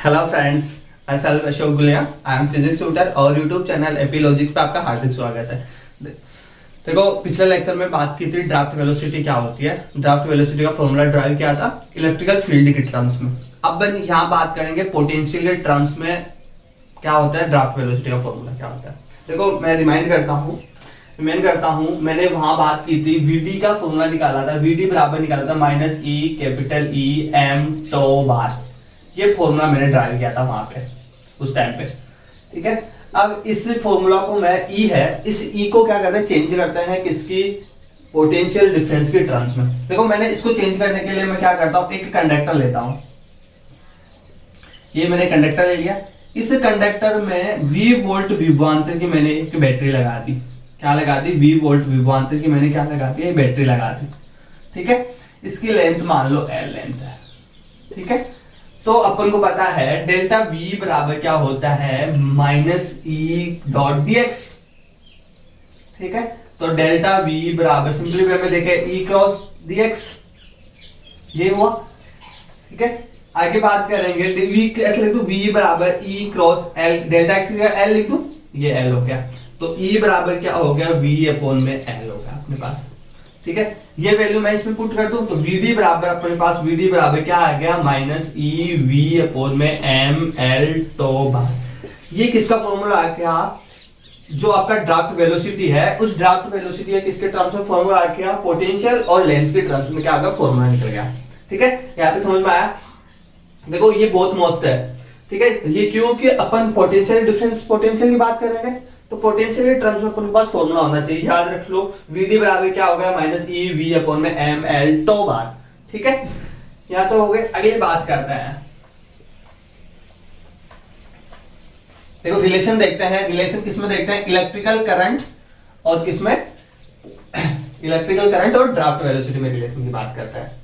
Hello friends, I self Ashok Gulia. I am physics tutor और YouTube channel AP logics पे आपका हार्दिक स्वागत है। देखो, पिछले लेक्चर में बात की थी ड्राफ्ट वेलोसिटी क्या होती है। ड्राफ्ट वेलोसिटी का फॉर्मूला ड्राइव किया था इलेक्ट्रिकल फील्ड के टर्म्स में। अब यहाँ बात करेंगे पोटेंशियल के टर्म्स में क्या होता है, ड्राफ्ट वेलोसिटी का फॉर्मूला क्या होता है। देखो, मैं रिमाइंड करता हूँ, मैंने वहां बात की थी वीडी का फॉर्मूला निकाला था। वीडी बराबर निकाला था minus E capital E M tau bar. ये फॉर्मूला मैंने ड्राइव किया था वहां पे उस टाइम पे, ठीक है। अब इस फॉर्मूला को मैं ई है, इस ई को क्या करते हैं, चेंज करते हैं किसकी, पोटेंशियल डिफरेंस के टर्म्स में। देखो, मैंने इसको चेंज करने के लिए मैं क्या करता हूं, एक कंडक्टर लेता हूं। ये मैंने कंडक्टर ले लिया। इस कंडक्टर में V वोल्ट विभवांतर की मैंने एक बैटरी लगा दी। क्या लगा दी? V वोल्ट विभवांतर की मैंने क्या लगा दी, बैटरी लगा दी, ठीक है। इसकी लेंथ मान लो L लेंथ है, ठीक है। तो अपन को पता है डेल्टा V बराबर क्या होता है, माइनस ई डॉट dx, ठीक है। तो डेल्टा V बराबर सिंपली वे में देखे E क्रॉस dx, ये हुआ, ठीक है। आगे बात करेंगे V कैसे लिख दूं, V बराबर E cross L, delta x की जगह L लिख दूं, ये L हो गया। तो E बराबर क्या हो गया, V अपॉन में L होगा अपने पास, ठीक है। ये वैल्यू मैं इसमें पुट कर दूं तो VD बराबर अपने पास VD बराबर क्या आ गया, माइनस ई V अपॉन में एम एल टो बार। ये किसका फॉर्मूला आ गया, जो आपका ड्राफ्ट वेलोसिटी है, उस ड्राफ्ट वेलोसिटी है किसके टर्म्स में फॉर्मूला आ गया, पोटेंशियल और लेंथ के टर्म्स में क्या आ गया, फॉर्मूला निकल गया, ठीक है। यहां तक समझ में आया? देखो, ये बहुत मस्त है, ठीक है। ये क्यों कि अपन पोटेंशियल डिफरेंस पोटेंशियल की बात कर रहे हैं, तो पोटेंशियल के टर्म्स में अपने पास फॉर्मूला होना चाहिए। याद रख लो, VD बराबर क्या हो गया, माइनस ई V अपॉन में एम एल टो बार, ठीक है। यहां तो हो गए। अगली बात करते हैं, देखो रिलेशन देखते हैं। रिलेशन किसमें देखते हैं, इलेक्ट्रिकल करंट और किसमें, इलेक्ट्रिकल करंट और ड्राफ्ट वेलोसिटी में रिलेशन की बात करते हैं।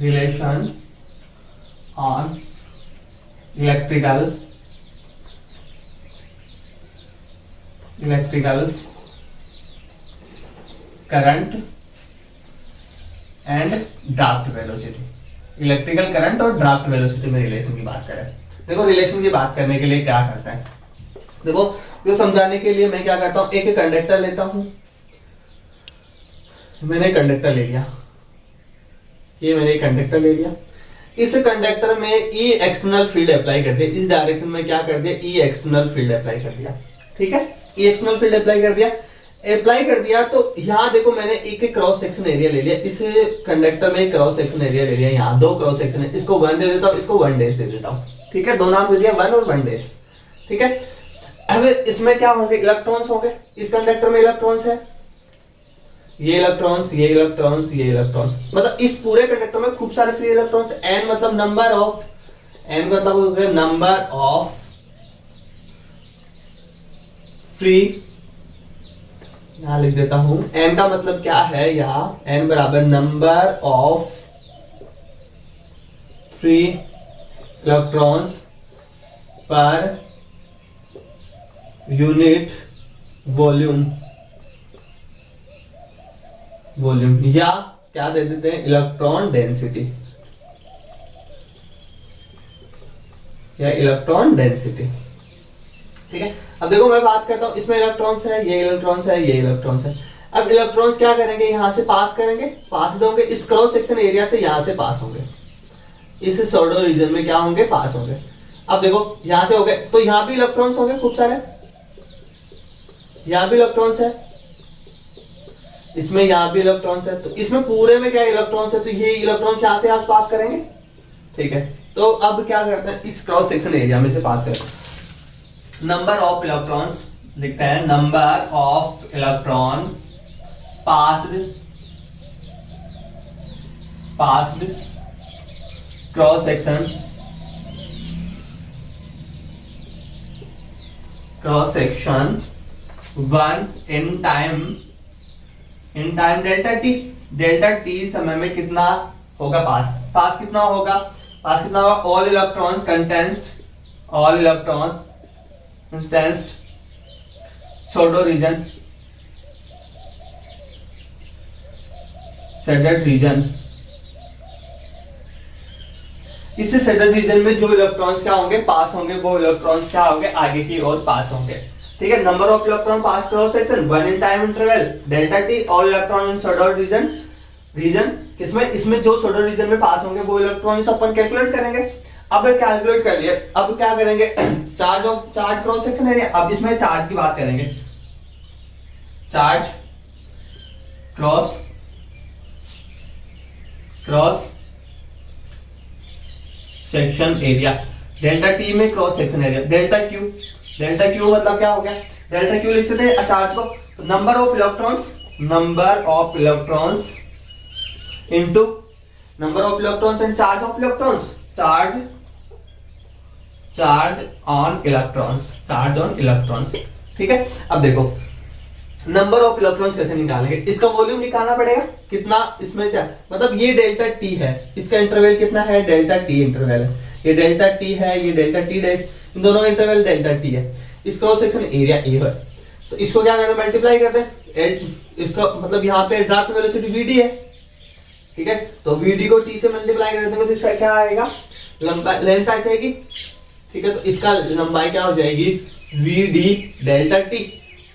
Relation on electrical current and draft velocity. Electrical current और ड्राफ्ट वेलोसिटी में रिलेशन की बात करें। देखो, रिलेशन की बात करने के लिए क्या करते हैं, देखो जो समझाने के लिए मैं क्या करता हूं, एक कंडक्टर लेता हूं। मैंने कंडक्टर ले लिया, ये मैंने कंडक्टर ले लिया। इस कंडक्टर में ई एक्सटर्नल फील्ड अप्लाई कर दिया, इस डायरेक्शन में क्या कर दिया, ई एक्सटर्नल फील्ड अप्लाई कर दिया, ठीक है। ई एक्सटर्नल फील्ड अप्लाई कर दिया तो यहां देखो, मैंने एक क्रॉस सेक्शन एरिया ले लिया। इस कंडक्टर में क्रॉस सेक्शन एरिया ले लिया, यहां दो क्रॉस सेक्शन है, इसको 1 दे देता हूं, इसको 1 डैश दे देता हूं, ठीक है। दो नाम दे दिया, 1 और 1 डैश, ठीक है। अब इसमें क्या होंगे, इलेक्ट्रॉन्स होंगे। इस कंडक्टर में इलेक्ट्रॉन्स है, ये इलेक्ट्रॉन्स, ये इलेक्ट्रॉन्स, ये इलेक्ट्रॉन्स, मतलब इस पूरे कंडक्टर में खूब सारे फ्री इलेक्ट्रॉन्स। n मतलब नंबर ऑफ, n मतलब हो गया नंबर ऑफ फ्री, यहां लिख देता हूं। n का मतलब क्या है, यहां n बराबर number of free electrons per unit volume, या क्या दे देते हैं, इलेक्ट्रॉन डेंसिटी, या इलेक्ट्रॉन डेंसिटी, ठीक है। अब देखो, मैं बात करता हूं, इसमें इलेक्ट्रॉन्स है, ये इलेक्ट्रॉन्स है, ये इलेक्ट्रॉन्स है। अब इलेक्ट्रॉन्स क्या करेंगे, यहां से पास करेंगे, पास होंगे इस क्रॉस सेक्शन एरिया से, यहां से पास होंगे, इस सॉडो रीजन में क्या होंगे, पास होंगे। अब देखो, यहां से हो गए तो यहां भी इलेक्ट्रॉन्स होंगे खूब सारे, यहां भी इलेक्ट्रॉन्स है, इसमें यहां भी इलेक्ट्रॉन्स है, तो इसमें पूरे में क्या इलेक्ट्रॉन्स है, तो ये इलेक्ट्रॉन्स यहां से पास करेंगे, ठीक है। तो अब क्या करते हैं, इस क्रॉस सेक्शन एरिया में से पास करते हैं। नंबर ऑफ इलेक्ट्रॉन्स लिखते हैं, number of electron passed cross section 1 in time delta T समय में कितना होगा, पास कितना होगा, ऑल इलेक्ट्रॉन्स कंटेंस्ड सॉडो रीजन शेडेड रीजन, इस शेडेड रीजन में जो इलेक्ट्रॉन्स क्या होंगे, पास होंगे, वो इलेक्ट्रॉन्स क्या होंगे, आगे की ओर पास होंगे। ठीक है, number of electron pass cross section 1 in time interval delta T, all electron in shaded region, region किसमें, इसमें जो शेडेड रीजन में पास होंगे वो इलेक्ट्रॉन अपन कैलकुलेट करेंगे। अब कैलकुलेट कर लिए, अब क्या करेंगे, चार्ज क्रॉस सेक्शन एरिया। अब इसमें चार्ज की बात करेंगे, charge cross section area, delta T में cross section area, delta Q मतलब क्या हो गया, डेल्टा क्यू लिख सकते हैं चार्ज को, number of electrons into number of electrons and charge of electrons, charge on electrons. ठीक है, अब देखो नंबर ऑफ इलेक्ट्रॉन्स कैसे निकालेंगे, इसका वॉल्यूम निकालना पड़ेगा, कितना इसमें मतलब ये डेल्टा टी है, इसका इंटरवल कितना है, डेल्टा टी इंटरवल है, ये डेल्टा टी है, ये डेल्टा टी डैश, इन दोनों का इंटरवल डेल्टा टी है, इस क्रॉस सेक्शन एरिया ए है, तो इसको क्या करना, मल्टीप्लाई करते हैं, इसको मतलब यहाँ पे ड्राफ्ट वेलोसिटी वीडी है। ठीक है, तो वीडी को टी से मल्टीप्लाई कर देंगे तो इसका क्या आएगा, लंबाई लेंथ आ जाएगी। ठीक है, तो इसका लंबाई क्या हो जाएगी, वीडी डेल्टा टी,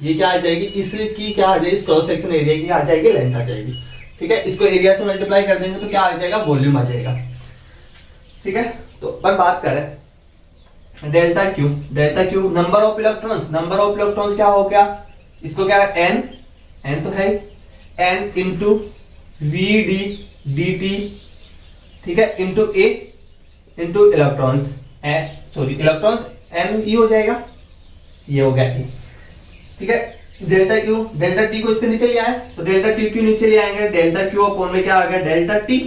ये क्या आ जाएगी, इसकी क्या आ जाएगी, क्रॉस सेक्शन एरिया की आ जाएगी, लेंथ आ जाएगी। ठीक है, इसको एरिया से मल्टीप्लाई कर देंगे तो क्या आ जाएगा, वॉल्यूम आ जाएगा। ठीक है, तो अपन बात करें delta Q number of electrons क्या हो गया, इसको क्या एन तो है N into V D T. ठीक है, into A into electrons, electrons N E हो जाएगा, ये हो गया ई। ठीक है, डेल्टा टी को इसके नीचे ले आए तो डेल्टा टी क्यू नीचे ले आएंगे, डेल्टा क्यू अपॉन में क्या आ गया, डेल्टा टी,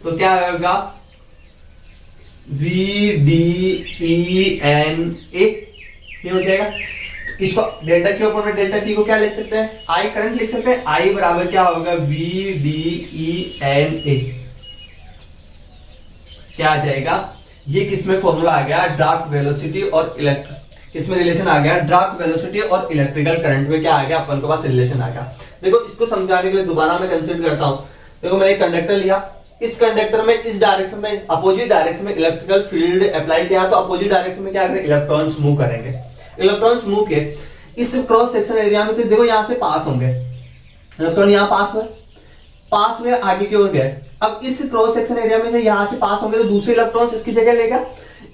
तो क्या होगा, V D E N A, ये हो जाएगा। इसको डेल्टा क्यू अपॉन में डेल्टा टी को क्या लिख सकते हैं, आई करंट लिख सकते हैं, आई बराबर क्या होगा, V D E N A, क्या आ जाएगा, ये किसमें फॉर्मूला आ गया, ड्राफ्ट वेलोसिटी और किसमें रिलेशन आ गया, ड्राफ्ट वेलोसिटी और इलेक्ट्रिकल करंट में क्या आ गया, अपन के पास रिलेशन आ गया। देखो इसको समझाने के लिए दोबारा मैं कंसीडर करता हूं, देखो मैंने एक कंडक्टर लिया, इस कंडक्टर में इस डायरेक्शन में, अपोजिट डायरेक्शन में इलेक्ट्रिकल फील्ड अप्लाई किया, तो अपोजिट डायरेक्शन में क्या करेंगे, इलेक्ट्रॉन्स मूव करेंगे, इलेक्ट्रॉन्स मूव के इस क्रॉस सेक्शन एरिया में से देखो यहां से पास होंगे इलेक्ट्रॉन, यहां पास हुए आगे की ओर गए। अब इस क्रॉस सेक्शन एरिया में से यहां से पास होंगे तो दूसरे इलेक्ट्रॉन्स इसकी जगह लेगा।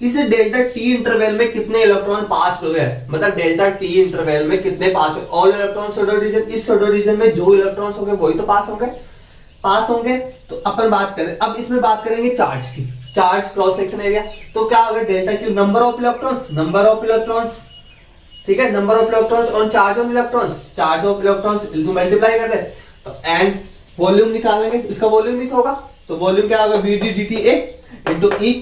इस डेल्टा टी इंटरवल में कितने इलेक्ट्रॉन पास हुए हैं, मतलब डेल्टा टी इंटरवल में कितने पास हुए, ऑल इलेक्ट्रॉन शेडोड रीजन, इस शेडोड रीजन में जो इलेक्ट्रॉन्स होंगे वही तो पास होंगे। तो अपन बात करें, अब इसमें बात करेंगे चार्ज की, चार्ज क्रॉस सेक्शन एरिया, तो क्या होगा, delta Q number of electrons. ठीक है, नंबर ऑफ इलेक्ट्रॉन्स और चार्ज ऑफ इलेक्ट्रॉन्स इसको मल्टीप्लाई कर दे, तो एंड वॉल्यूम निकालेंगे, इसका वॉल्यूम भी होगा, तो वॉल्यूम क्या होगा, V D D T A into E,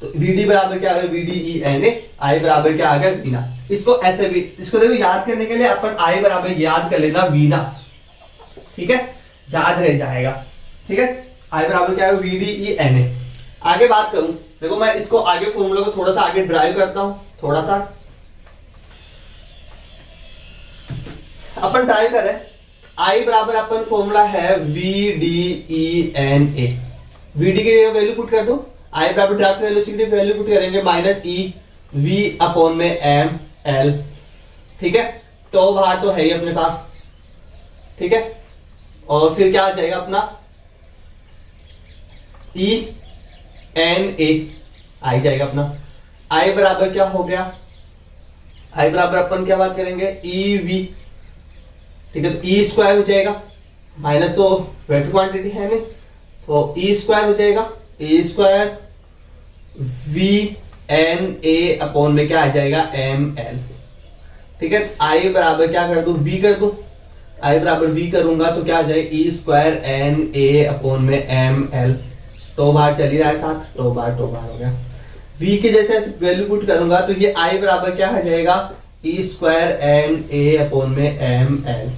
तो वीडी बराबर क्या आ गया, वीडी ई एन ए, आई बराबर क्या आ गया, वीना। इसको ऐसे भी, इसको देखो याद करने के लिए अपन आई बराबर याद कर लेना वीना। ठीक है, याद रह जाएगा। ठीक है, आई बराबर क्या है, वीडी ई एन ए। आगे बात करूं, देखो मैं इसको आगे फॉर्मूला को थोड़ा सा आगे ड्राइव करता हूं, थोड़ा सा अपन ड्राइव करें, आई बराबर अपन फॉर्मूला है V D E N A, V D की वैल्यू पुट कर दो, आई बराबर ड्राफ्ट वेलोसिटी वैल्यू पुट करेंगे माइनस ई वी अपॉन में एम एल। ठीक है, तो बाहर तो है ही अपने पास। ठीक है, और फिर क्या आ जाएगा अपना ई एन ए आई जाएगा अपना, आई बराबर क्या हो गया, आई बराबर अपन क्या बात करेंगे, ई वी। ठीक है, तो ई स्क्वायर हो जाएगा, माइनस तो वेक्टर क्वांटिटी है नहीं, तो ई स्क्वायर हो जाएगा, A square V N A upon में क्या आ जाएगा, एम एल। ठीक है, आई बराबर क्या कर दू, वी कर दू, आई बराबर वी करूंगा तो क्या आ जाएगा, ई स्क्वायर एन ए अपॉन में एम एल, तो बाहर चली रहा है साथ, तो बाहर हो गया। वी के जैसे वैल्यू पुट करूंगा तो ये आई बराबर क्या हो जाएगा, ई स्क्वायर एन ए अपॉन में एम एल,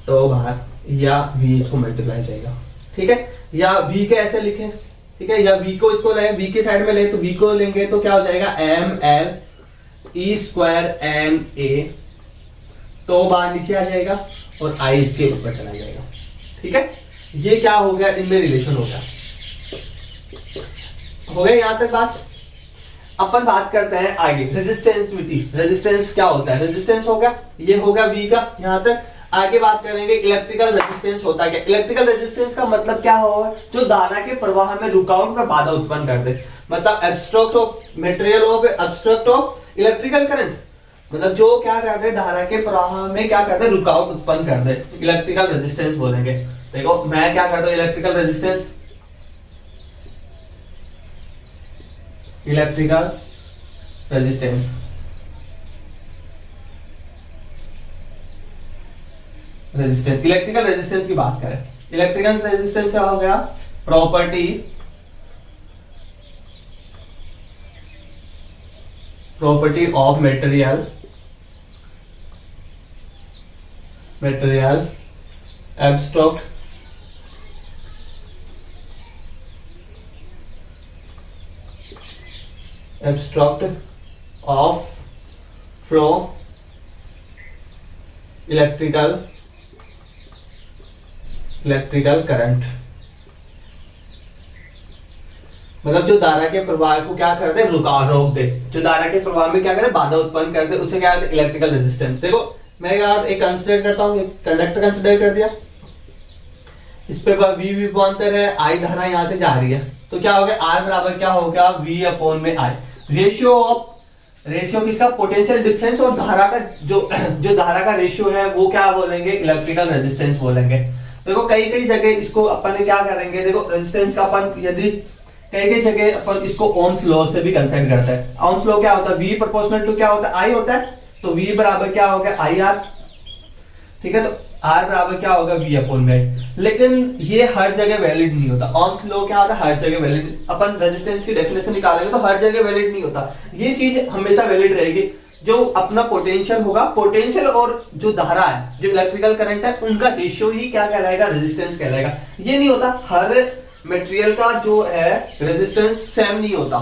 तो बाहर, या वी इसको मल्टीप्लाई जाएगा। ठीक है, या वी के ऐसे लिखे, ठीक है, या वी को इसको ले, वी के साइड में ले तो वी को लेंगे तो क्या हो जाएगा, M L E square N A, तो बाहर नीचे आ जाएगा और आई इसके ऊपर चला जाएगा। ठीक है, ये क्या हो गया, इनमें रिलेशन हो गया। हो गया यहां तक बात। अपन बात करते हैं आगे रेजिस्टेंसिविटी। रेजिस्टेंस क्या होता है, रेजिस्टेंस हो गया, ये हो गया V का यहां तक। आगे बात करेंगे इलेक्ट्रिकल रेजिस्टेंस होता है क्या। इलेक्ट्रिकल रेजिस्टेंस का मतलब क्या होगा, जो धारा के प्रवाह में रुकावट में बाधा उत्पन्न कर दे। मतलब abstract of material of abstract of electrical current, मतलब जो क्या कर दे, धारा के प्रवाह में क्या कर दे, रुकावट उत्पन्न कर दे, इलेक्ट्रिकल रेजिस्टेंस बोलेंगे। देखो मैं क्या करता हूं, electrical resistance, electrical resistance, resistance, electrical resistance की बात करें, इलेक्ट्रिकल रेजिस्टेंस क्या हो गया, property, property of material, material abstract abstract of flow electrical current, मतलब जो धारा के प्रवाह को क्या कर दे, रोक दे, जो धारा के प्रवाह में क्या करे, बाधा उत्पन्न कर दे, उसे क्या कहते हैं, इलेक्ट्रिकल रेजिस्टेंस। देखो मैं यार एक कंसीडर करता हूं, कंडक्टर कंसीडर कर दिया, इस पे वी बांधते रहे, आई धारा यहां से जा रही है, तो क्या हो गया, आर बराबर क्या हो गया, वी अपॉन में आई। रेशियो किसका, पोटेंशियल डिफरेंस और धारा का जो धारा का रेशियो है वो क्या बोलेंगे, इलेक्ट्रिकल रेजिस्टेंस बोलेंगे। देखो कई कई जगह इसको अपन क्या करेंगे, देखो रेजिस्टेंस का अपन यदि कई जगह अपन इसको ओम्स लॉ से भी कंसेप्ट करते हैं। ओम्स लॉ क्या होता है, V प्रोपोर्शनल टू क्या होता है, I होता है, तो V बराबर क्या हो गया, IR, ठीक है, तो R बराबर क्या होगा, V अपॉन में। लेकिन ये हर जगह वैलिड नहीं होता। ओम्स लॉ क्या होता है, हर जगह वैलिड, अपन रेजिस्टेंस की डेफिनेशन निकालेंगे तो हर जगह वैलिड नहीं होता। ये चीज हमेशा वैलिड रहेगी, जो अपना पोटेंशियल होगा, पोटेंशियल और जो धारा है, जो इलेक्ट्रिकल करंट है, उनका रेशियो ही क्या कहलाएगा, रेजिस्टेंस कहलाएगा। ये नहीं होता हर मटेरियल का जो है रेजिस्टेंस सेम नहीं होता।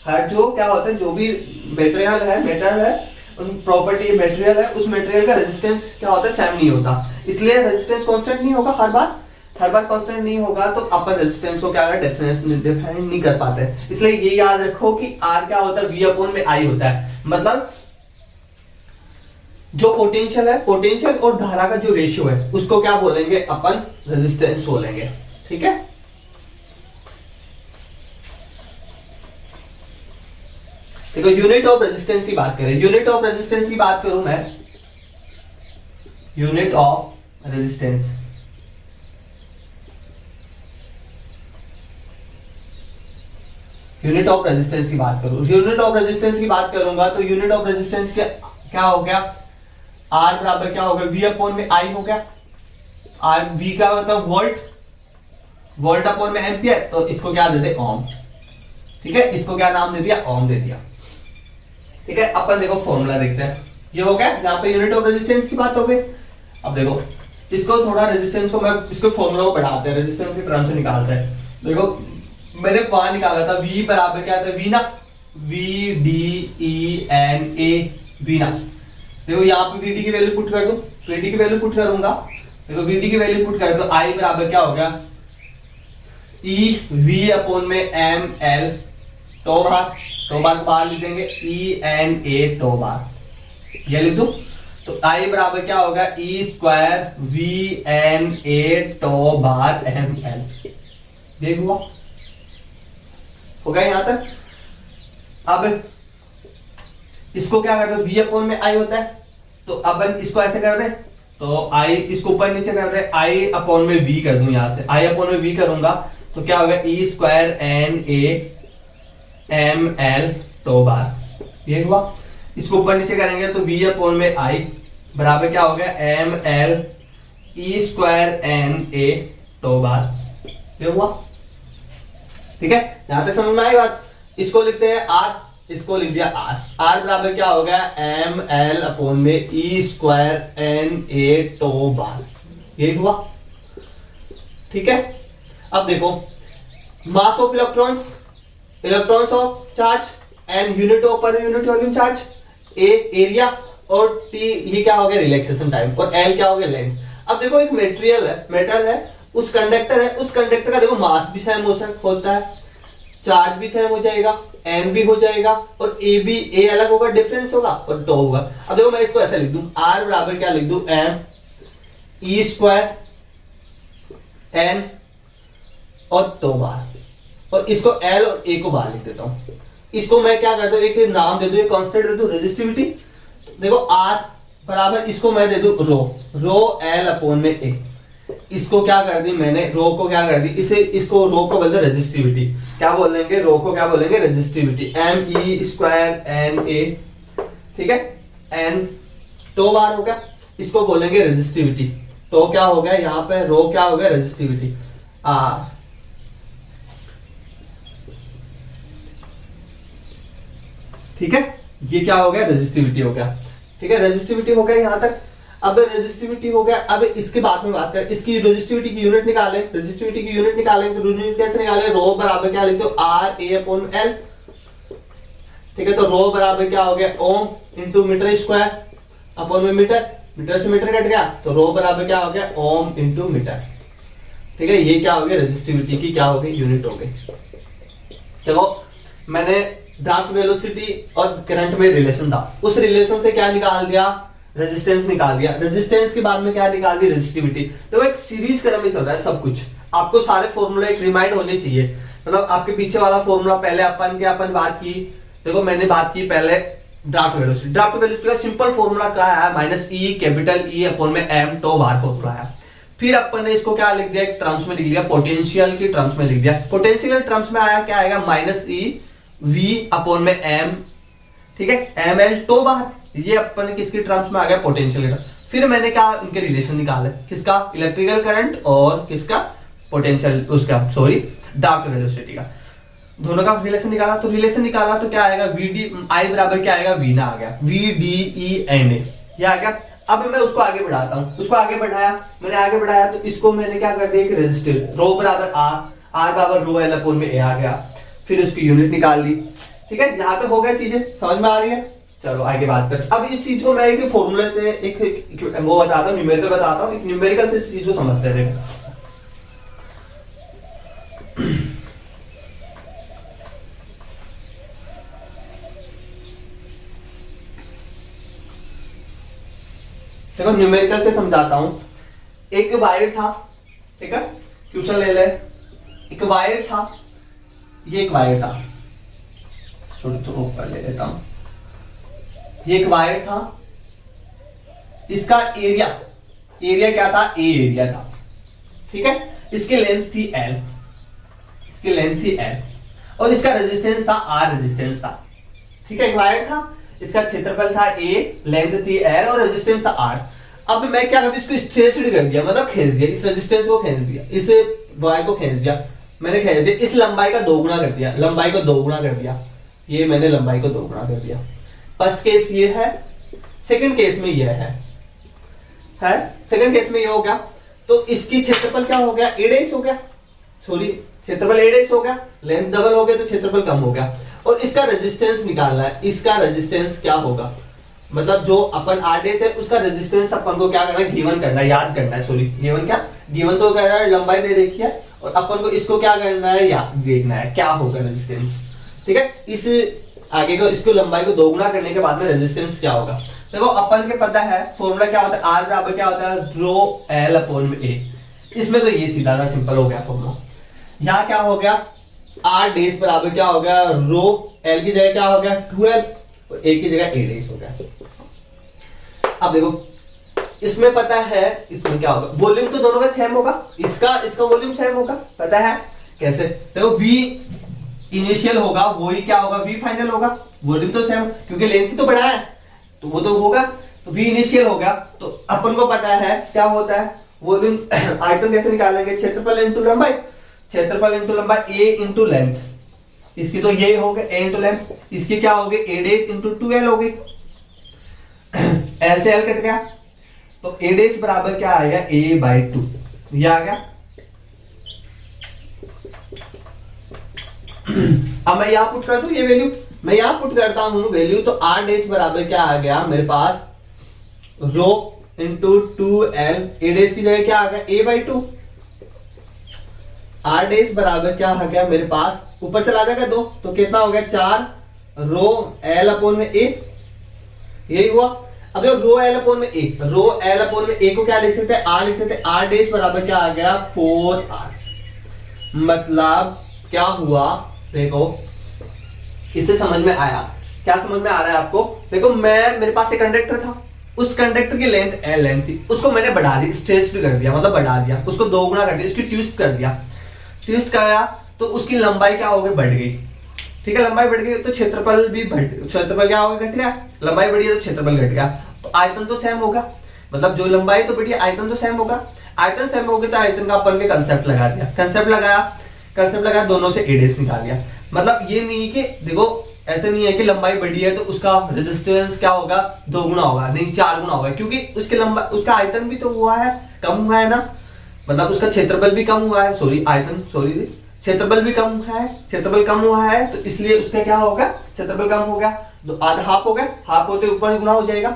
हर जो क्या होता है, जो भी मटेरियल है, मेटल है, प्रॉपर्टी मटेरियल है, उस मटेरियल का रेजिस्टेंस क्या होता है, सेम नहीं होता। इसलिए रेजिस्टेंस कांस्टेंट नहीं होगा हर बार कांस्टेंट नहीं होगा, तो अपन रेजिस्टेंस को क्या डिफाइन नहीं कर पाते। इसलिए ये याद रखो कि आर क्या होता है, वी अपॉन में आई होता है। मतलब जो पोटेंशियल है, पोटेंशियल और धारा का जो रेशियो है, उसको क्या बोलेंगे, अपन रेजिस्टेंस बोलेंगे, ठीक है। देखो यूनिट ऑफ रेजिस्टेंस की बात करें, यूनिट ऑफ रेजिस्टेंस की बात करूं मैं, unit of resistance, unit of resistance की बात करूं, यूनिट ऑफ रेजिस्टेंस की बात करूंगा तो यूनिट ऑफ रेजिस्टेंस क्या हो गया, आर बराबर क्या हो गया, वी अपॉन में आई हो गया। आर वी का मतलब वोल्ट अपॉन में एम्पियर, तो इसको क्या दे दे, ओम, ठीक है, इसको क्या नाम दे दिया, ओम दे दिया, ठीक है। अपन देखो फॉर्मूला देखते हैं, ये हो गया, यहाँ पे यूनिट ऑफ रेजिस्टेंस की बात हो गई। अब देखो इसको थोड़ा रेजिस्टेंस को मैं इसको फॉर्मूला को बढ़ाते हैं, रेजिस्टेंस की टर्म से निकालते हैं। देखो मैंने वहां निकाला था, V बराबर क्या था, V ना, VDENA, V ना। देखो यहाँ पे VD की वैल्यू पुट कर दो, VD की वैल्यू पुट करूंगा, देखो VD की वैल्यू पुट कर दो, I बराबर क्या हो गया, EV अपॉन में ML, टो बार लिख देंगे, ENA टो बार, ये लिख दो। तो I बराबर क्या होगा, E स्क्वायर VNA टो बार ML, देख हुआ, हो गया यहां तक। अब इसको क्या करते, V अपॉन में I होता है, तो अपन इसको ऐसे कर दे, तो I इसको ऊपर नीचे कर दे, I अपॉन में V कर दूं, यहां से I अपॉन में V करूंगा तो क्या होगा, E square NA ML tau bar, ये हुआ। इसको ऊपर नीचे करेंगे तो V अपॉन में I बराबर क्या हो गया, ML E square NA tau bar, ये हुआ, ठीक है। यहां तक समझ में आई बात। इसको लिखते हैं R, इसको लिख दिया R बराबर क्या हो गया, ML अपॉन में E square NA tau bar, ये हुआ, ठीक है। अब देखो mass of electrons, electrons of charge and unit of per unit volume charge, A area, और टी ये क्या हो गया, रिलैक्सेशन टाइम, और एल क्या हो गया, लेंथ। अब देखो एक मटेरियल है, मेटल है, उस कंडक्टर है, उस कंडक्टर का देखो मास भी सेम होता है, चार्ज भी सेम हो जाएगा, एन भी हो जाएगा, और ए भी, ए अलग होगा, डिफरेंस होगा, और टो होगा। अब देखो मैं इसको ऐसा लिख दूं, आर बराबर क्या लिख दूं, एम ई स्क्वायर एन और टो बार, और इसको एल और ए को बाहर लिख देता हूं। इसको मैं क्या करता हूं, एक नाम दे दूं, एक कांस्टेंट दे दूं, रेजिस्टिविटी। देखो आर बराबर इसको मैं दे दूं रो एल अपॉन में ए। इसको क्या कर दी मैंने, रो को क्या कर दी, इसको रो को बोलते रेजिस्टिविटी। क्या बोलेंगे, रो को क्या बोलेंगे, resistivity. M E square N A, ठीक है, एन टो बार हो गया, इसको बोलेंगे रेजिस्टिविटी। तो क्या हो गया यहाँ पे, रो क्या हो गया, रेजिस्टिविटी आर, ठीक है, ये क्या हो गया, रेजिस्टिविटी हो गया, ठीक है, रेजिस्टिविटी हो गया यहां तक। अब रेजिस्टिविटी हो गया, अब इसके बाद में बात करें, इसकी रेजिस्टिविटी की यूनिट निकालें, रेजिस्टिविटी की यूनिट निकालें तो यूनिट कैसे निकालें, रो बराबर क्या लिखते हो, आर ए अपॉन एल, ठीक है। तो रो बराबर क्या हो गया, ohm into metre square upon में मीटर, मीटर से मीटर कट गया, तो रो बराबर क्या हो गया, ओम इंटू मीटर, ठीक है। ये क्या हो गया, रेजिस्टिविटी की क्या हो गई, यूनिट हो गई। देखो मैंने ड्राफ्ट वेलोसिटी और करंट में रिलेशन था, उस रिलेशन से क्या निकाल दिया, रेजिस्टेंस निकाल दिया, रेजिस्टेंस के बाद में क्या निकाल दी, रेजिस्टिविटी। देखो एक सीरीज क्रम में चल रहा है सब कुछ, आपको सारे फॉर्मूले एक रिमाइंड होने चाहिए। मतलब आपके पीछे वाला फॉर्मूला पहले अपन बात की, देखो मैंने बात की पहले ड्राफ्ट वेलोसिटी। ड्राफ्ट वेलोसिटी का सिंपल फॉर्मूला क्या है, माइनस ई कैपिटल ई अपॉन में एम टो बार फॉर्मूला है। फिर अपन ने इसको क्या लिख दिया, एक टर्म्स में लिख दिया, पोटेंशियल की टर्म्स में लिख दिया। पोटेंशियल टर्म्स में आया क्या आएगा, माइनस ई वी अपॉन में एम, ठीक है, एम एल टो बार। ये अपन किसकी टर्म्स में आ गया, पोटेंशियल। फिर मैंने क्या इनके रिलेशन निकाले, किसका, इलेक्ट्रिकल करंट और किसका, पोटेंशियल, उसका सॉरी ड्राफ्ट वेलोसिटी का, दोनों का रिलेशन निकाला। तो रिलेशन निकाला तो क्या आएगा, वी डी आई बराबर क्या आएगा, वी ना आ गया, V D E N A, ये आ गया। अब मैं उसको आगे बढ़ाता हूं, उसको आगे बढ़ाया, मैंने आगे बढ़ाया तो इसको मैंने क्या कर दिया, एक रेजिस्टिव, रो बराबर आर बराबर रो एल अपॉन में ए आ गया। फिर उसकी यूनिट निकाल ली, ठीक है। यहां तक हो गया, चीजें समझ में आ रही है। चलो आगे बात करते। अब इस चीज को मैं एक फॉर्मूले से एक वो बताता हूँ, न्यूमेरिकल बताता हूँ, एक न्यूमेरिकल से इस चीज को समझते थे। देखो न्यूमेरिकल से समझाता हूं। एक वायर था, ठीक है, क्वेश्चन ले ले, एक वायर था, ये एक वायर था, छोड़ तो ऊपर ले लेता हूं। ये एक वायर था, इसका एरिया क्या था, ए एरिया था, ठीक है। इसकी लेंथ थी एल, इसकी लेंथ थी एल, और इसका रेजिस्टेंस था आर, रेजिस्टेंस था, ठीक है। एक वायर था, इसका क्षेत्रफल था ए, लेंथ थी एल और रेजिस्टेंस था आर। अब मैं क्या करती, इसको स्ट्रेच्ड कर दिया, मतलब खींच दिया, इस रेजिस्टेंस को खींच दिया, इस वायर को खींच दिया, मैंने खींच दिया, इस लंबाई का दोगुना कर दिया, लंबाई को दोगुना कर दिया, ये मैंने लंबाई को दोगुना कर दिया। फर्स्ट केस ये है, सेकंड केस में ये है, सेकंड केस में ये हो गया। तो इसकी क्षेत्रफल क्या हो गया, ए डेस हो गया, सॉरी क्षेत्रफल ए डेस हो गया, लेंथ डबल हो गया तो क्षेत्रफल कम हो गया। और इसका रेजिस्टेंस निकालना है, इसका रेजिस्टेंस क्या होगा, मतलब जो अपन आर डेस है उसका रेजिस्टेंस अपन को क्या करना है, गिवन करना है, याद करना है, सॉरी गिवन क्या, गिवन तो कह रहा है लंबाई दे रखी है, और अपन को इसको क्या करना है, या देखना है क्या होगा रेजिस्टेंस, ठीक है। इस आगे को, इसको लंबाई को दोगुना करने के बाद में रेजिस्टेंस क्या होगा। देखो अपन के पता है फॉर्मूला क्या होता है, आर बराबर क्या होता है, रो एल अपॉन में ए। इसमें तो ये सीधा सा सिंपल हो गया फॉर्मूला। यहाँ क्या हो गया, आर डेस बराबर क्या हो गया, रो एल की जगह क्या हो गया 12, ए की जगह ए डेस हो गया। अब देखो इसमें पता है, इसमें क्या होगा, वॉल्यूम तो दोनों का सेम होगा, इसका वॉल्यूम सेम होगा, पता है कैसे। देखो वी इनिशियल होगा वही क्या होगा, वी फाइनल होगा, वॉल्यूम तो सेम, क्योंकि लेंथ तो बड़ा है तो वो तो होगा, तो वी इनिशियल हो गया। तो अपन को पता है क्या होता है वॉल्यूम, आयतन कैसे निकालेंगे, क्षेत्रफल इंटू लंबाई, क्षेत्रफल इंटू लंबाई ए इंटू लेंथ, इसकी तो ये हो गया ए इंटू लेंथ, इसकी क्या हो गई ए डेस इंटू 2l हो गई, एल से एल कट गया, तो ए डेस बराबर क्या आएगा, a/2, ये आ गया। अब मैं यहां पुट कर दूं ये वैल्यू, मैं यहां पुट करता हूं वैल्यू, तो आर डेस बराबर क्या आ गया मेरे पास, रो इंटू 2l, ए डेस की जगह क्या आ गया a/2, आर डेज बराबर क्या आ गया मेरे पास, ऊपर चला जाएगा 2 तो कितना हो गया 4 रो एल अपॉन में ए, यही हुआ। अब जो रो एल अपॉन में ए, रो एल अपॉन में ए को क्या लिख सकते हैं, आर लिख सकते हैं। आर डेज बराबर क्या आ गया 4r। मतलब क्या हुआ देखो, इससे समझ में आया, क्या समझ में आ रहा है आपको। देखो मेरे पास एक कंडक्टर था, उस कंडक्टर की लेंथ एल लेंथ थी, उसको मैंने बढ़ा दी, स्ट्रेच्ड कर दिया, मतलब बढ़ा दिया, उसको 2 गुना कर दिया, उसकी ट्विस्ट कर दिया। ट्विस्ट कराया तो उसकी लंबाई क्या हो गई, बढ़ गई। ठीक है, लंबाई बढ़ गई तो क्षेत्रफल भी क्षेत्रफल क्या हो गया, घट गया। लंबाई बढ़ी है तो क्षेत्रफल घट गया, तो आयतन तो सेम होगा, मतलब जो लंबाई तो बढ़ी, आयतन तो सेम होगा। आयतन सेम हो गया तो आयतन का अपन ने कंसेप्ट लगा दिया, कंसेप्ट लगाया, दोनों से एडेस निकाल लिया। मतलब ये नहीं कि देखो ऐसे नहीं है कि लंबाई बढ़ी है तो उसका रेजिस्टेंस क्या होगा 2 गुना होगा, नहीं 4 गुना होगा, क्योंकि उसके उसका आयतन भी तो हुआ है, कम हुआ है ना, मतलब उसका क्षेत्रफल भी कम हुआ है, क्षेत्रफल भी कम है, क्षेत्रफल कम हुआ है तो इसलिए उसका क्या होगा, क्षेत्रफल कम हो गया, तो आधा हाफ हो गया, हाफ होते ऊपर गुना हो जाएगा।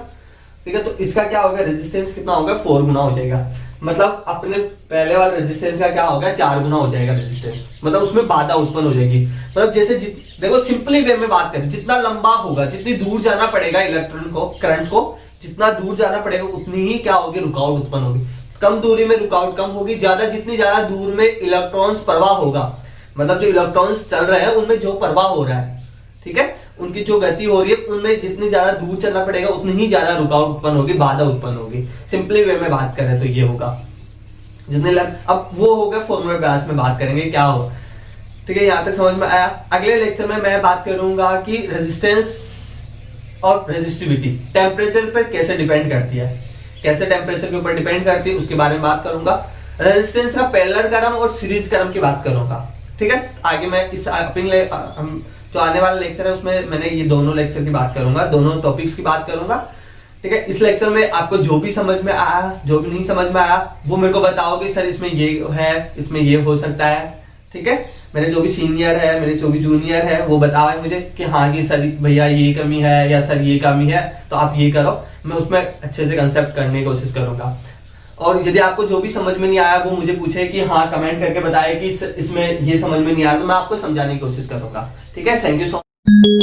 ठीक है, तो इसका क्या होगा, रेजिस्टेंस कितना होगा 4 गुना हो जाएगा। मतलब अपने पहले वाले रेजिस्टेंस का क्या होगा 4 गुना हो जाएगा रेजिस्टेंस, मतलब उसमें बाधा उत्पन्न हो जाएगी। मतलब जैसे देखो सिंपली वे में बात करें, जितना लंबा होगा, जितनी दूर जाना पड़ेगा इलेक्ट्रॉन को, करंट को जितना दूर जाना पड़ेगा उतनी ही क्या होगी, रुकावट उत्पन्न होगी। कम दूरी में रुकावट कम होगी, जितनी ज्यादा दूर में इलेक्ट्रॉन्स प्रवाह होगा, मतलब जो इलेक्ट्रॉन्स चल रहे हैं उनमें जो प्रवाह हो रहा है, ठीक है, उनकी जो गति हो रही है उनमें जितनी ज्यादा दूर चलना पड़ेगा उतनी ही ज्यादा रुकावट उत्पन्न होगी, बाधा उत्पन्न होगी। सिंपली वे में बात करें तो ये होगा जितने अब वो हो गया फॉर्मूला बेस में बात करेंगे क्या हो। ठीक है, यहां तक समझ में आया। अगले लेक्चर में मैं बात करूंगा कि रेजिस्टेंस और रेजिस्टिविटी टेम्परेचर पर कैसे डिपेंड करती है, कैसे टेम्परेचर के ऊपर डिपेंड करती है उसके बारे में बात करूंगा। रेजिस्टेंस का पैरेलल क्रम और सीरीज क्रम की बात करूंगा। ठीक है, आगे मैं इस जो आने वाला लेक्चर है उसमें मैंने ये दोनों लेक्चर की बात करूंगा, दोनों टॉपिक्स की बात करूंगा। ठीक है, इस लेक्चर में आपको जो भी समझ में आया, जो भी नहीं समझ में आया वो मेरे को बताओ कि सर इसमें ये है, इसमें ये हो सकता है। ठीक है, मेरे जो भी सीनियर है, मेरे जो भी जूनियर है वो बताओ मुझे कि हाँ कि सर भैया ये कमी है या सर ये कमी है तो आप ये करो, मैं उसमें अच्छे से कंसेप्ट करने की कोशिश करूंगा। और यदि आपको जो भी समझ में नहीं आया वो मुझे पूछे कि हाँ कमेंट करके बताए कि इसमें ये समझ में नहीं आया, तो मैं आपको समझाने की कोशिश करूंगा। ठीक है, थैंक यू सो मच।